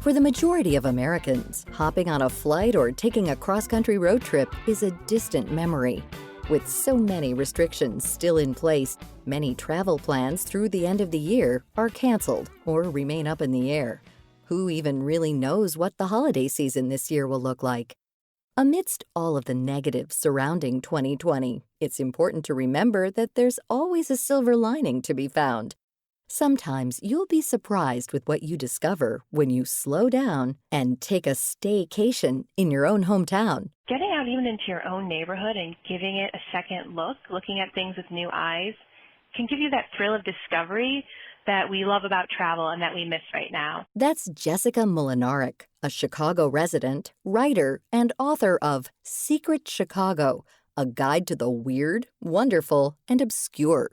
For the majority of Americans, hopping on a flight or taking a cross-country road trip is a distant memory. With so many restrictions still in place, many travel plans through the end of the year are canceled or remain up in the air. Who even really knows what the holiday season this year will look like? Amidst all of the negatives surrounding 2020, it's important to remember that there's always a silver lining to be found. Sometimes you'll be surprised with what you discover when you slow down and take a staycation in your own hometown. Getting out even into your own neighborhood and giving it a second look, looking at things with new eyes, can give you that thrill of discovery that we love about travel and that we miss right now. That's Jessica Mlinaric, a Chicago resident, writer, and author of Secret Chicago, a guide to the weird, wonderful, and obscure.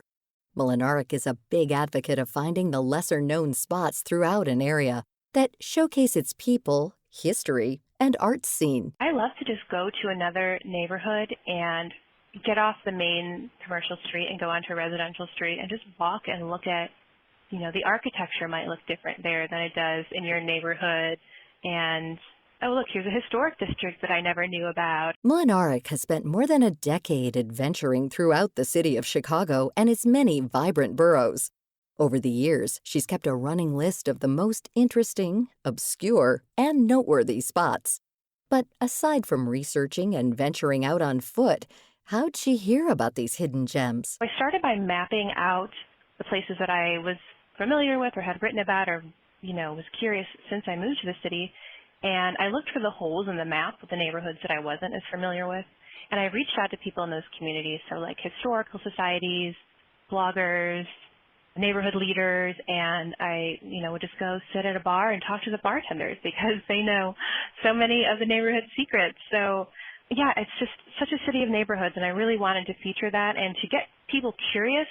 Mlinaric is a big advocate of finding the lesser-known spots throughout an area that showcase its people, history, and art scene. I love to just go to another neighborhood and get off the main commercial street and go onto a residential street and just walk and look at, the architecture might look different there than it does in your neighborhood. And, oh, look, here's a historic district that I never knew about. Mlinaric has spent more than a decade adventuring throughout the city of Chicago and its many vibrant boroughs. Over the years, she's kept a running list of the most interesting, obscure, and noteworthy spots. But aside from researching and venturing out on foot, how'd she hear about these hidden gems? I started by mapping out the places that I was familiar with or had written about or, was curious since I moved to the city. And I looked for the holes in the map of the neighborhoods that I wasn't as familiar with. And I reached out to people in those communities, so like historical societies, bloggers, neighborhood leaders, and I, would just go sit at a bar and talk to the bartenders because they know so many of the neighborhood secrets. So yeah, it's just such a city of neighborhoods, and I really wanted to feature that and to get people curious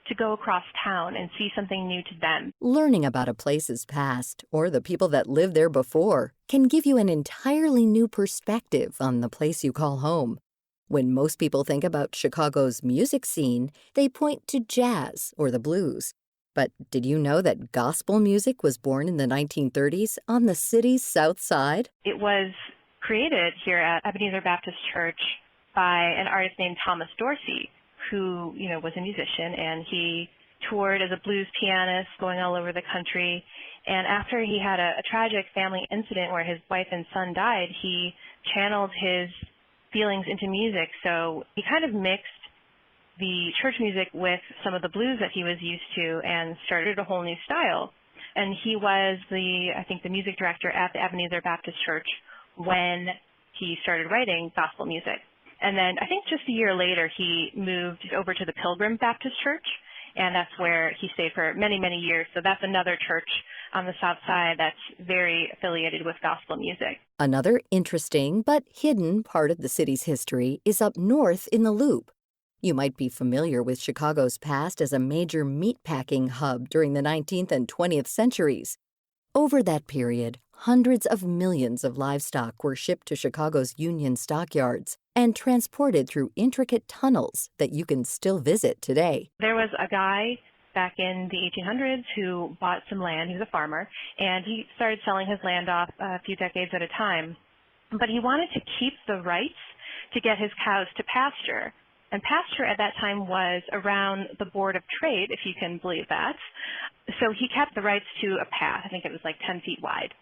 to go across town and see something new to them. Learning about a place's past or the people that lived there before can give you an entirely new perspective on the place you call home. When most people think about Chicago's music scene, they point to jazz or the blues. But did you know that gospel music was born in the 1930s on the city's south side? It was created here at Ebenezer Baptist Church by an artist named Thomas Dorsey, who, was a musician, and he toured as a blues pianist going all over the country. And after he had a tragic family incident where his wife and son died, he channeled his feelings into music. So he kind of mixed the church music with some of the blues that he was used to and started a whole new style. And he was the music director at the Ebenezer Baptist Church when he started writing gospel music. And then I think just a year later, he moved over to the Pilgrim Baptist Church, and that's where he stayed for many, many years. So that's another church on the south side that's very affiliated with gospel music. Another interesting but hidden part of the city's history is up north in the Loop. You might be familiar with Chicago's past as a major meatpacking hub during the 19th and 20th centuries. Over that period, hundreds of millions of livestock were shipped to Chicago's Union stockyards and transported through intricate tunnels that you can still visit today. There was a guy back in the 1800s who bought some land. He was a farmer, and he started selling his land off a few decades at a time. But he wanted to keep the rights to get his cows to pasture. And pasture at that time was around the Board of Trade, if you can believe that. So he kept the rights to a path. I think it was like 10 feet wide.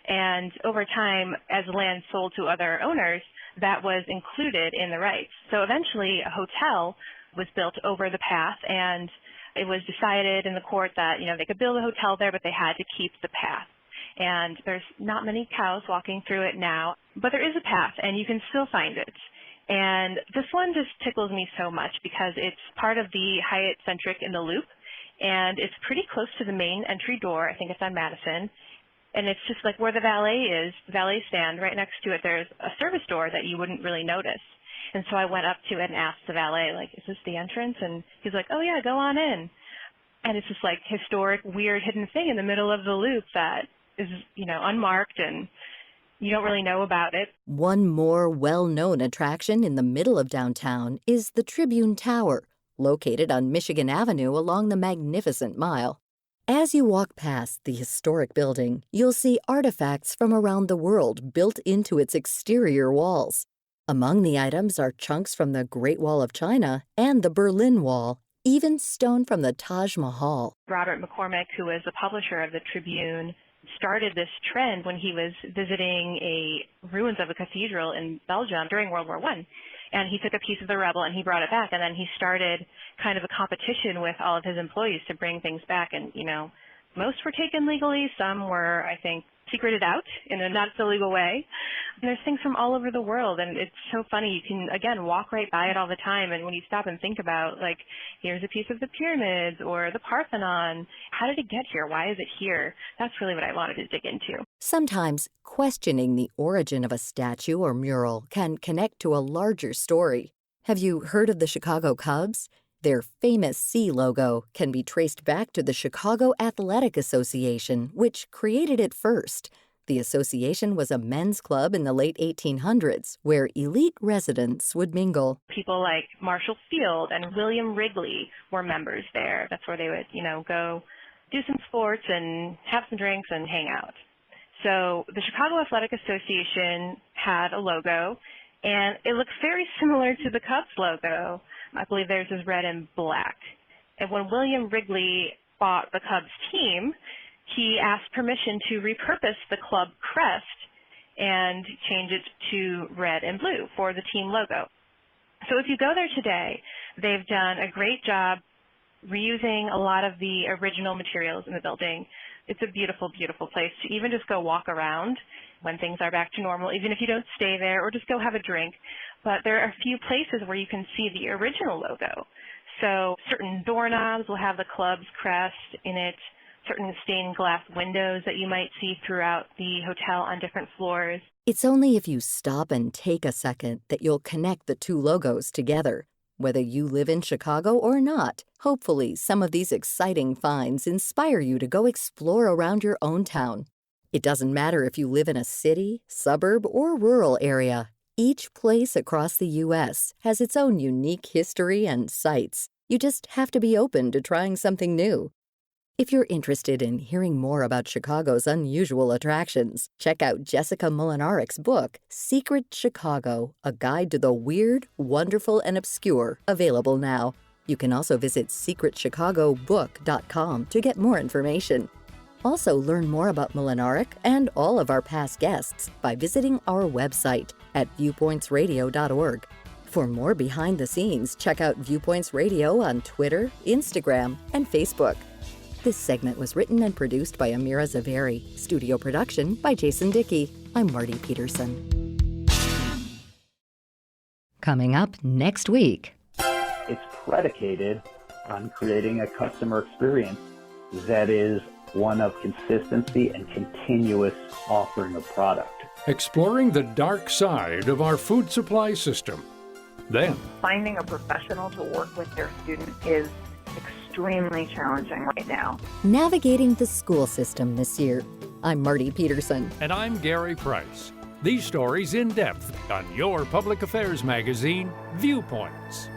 And over time, as the land sold to other owners, that was included in the rights. So eventually a hotel was built over the path, and it was decided in the court that, they could build a hotel there, but they had to keep the path. And there's not many cows walking through it now, but there is a path, and you can still find it. And this one just tickles me so much because it's part of the Hyatt Centric in the Loop, and it's pretty close to the main entry door. I think it's on Madison. And it's just like where the valet is, the valet stand, right next to it, there's a service door that you wouldn't really notice. And so I went up to it and asked the valet, is this the entrance? And he's like, oh, yeah, go on in. And it's this, historic, weird, hidden thing in the middle of the Loop that is, unmarked, and you don't really know about it. One more well-known attraction in the middle of downtown is the Tribune Tower, located on Michigan Avenue along the Magnificent Mile. As you walk past the historic building, you'll see artifacts from around the world built into its exterior walls. Among the items are chunks from the Great Wall of China and the Berlin Wall, even stone from the Taj Mahal. Robert McCormick, who was the publisher of the Tribune, started this trend when he was visiting ruins of a cathedral in Belgium during World War I. And he took a piece of the rubble and he brought it back, and then he started kind of a competition with all of his employees to bring things back. And, most were taken legally. Some were, I think, secreted out in a not so legal way. And there's things from all over the world, and it's so funny. You can, again, walk right by it all the time, and when you stop and think about, here's a piece of the pyramids or the Parthenon. How did it get here? Why is it here? That's really what I wanted to dig into. Sometimes questioning the origin of a statue or mural can connect to a larger story. Have you heard of the Chicago Cubs? Their famous C logo can be traced back to the Chicago Athletic Association, which created it first. The association was a men's club in the late 1800s where elite residents would mingle. People like Marshall Field and William Wrigley were members there. That's where they would, go do some sports and have some drinks and hang out. So the Chicago Athletic Association had a logo, and it looks very similar to the Cubs logo. I believe theirs is red and black. And when William Wrigley bought the Cubs team, he asked permission to repurpose the club crest and change it to red and blue for the team logo. So if you go there today, they've done a great job reusing a lot of the original materials in the building. It's a beautiful, beautiful place to even just go walk around when things are back to normal, even if you don't stay there, or just go have a drink. But there are a few places where you can see the original logo. So certain doorknobs will have the club's crest in it, certain stained glass windows that you might see throughout the hotel on different floors. It's only if you stop and take a second that you'll connect the two logos together. Whether you live in Chicago or not, hopefully some of these exciting finds inspire you to go explore around your own town. It doesn't matter if you live in a city, suburb, or rural area. Each place across the U.S. has its own unique history and sights. You just have to be open to trying something new. If you're interested in hearing more about Chicago's unusual attractions, check out Jessica Mlinaric's book, Secret Chicago, A Guide to the Weird, Wonderful, and Obscure, available now. You can also visit secretchicagobook.com to get more information. Also, learn more about Mlinaric and all of our past guests by visiting our website at viewpointsradio.org. For more behind the scenes, check out Viewpoints Radio on Twitter, Instagram, and Facebook. This segment was written and produced by Amira Zaveri. Studio production by Jason Dickey. I'm Marty Peterson. Coming up next week. It's predicated on creating a customer experience that is one of consistency and continuous offering of product. Exploring the dark side of our food supply system. Then, finding a professional to work with their student is extremely challenging right now. Navigating the school system this year. I'm Marty Peterson. And I'm Gary Price. These stories in depth on your public affairs magazine, Viewpoints.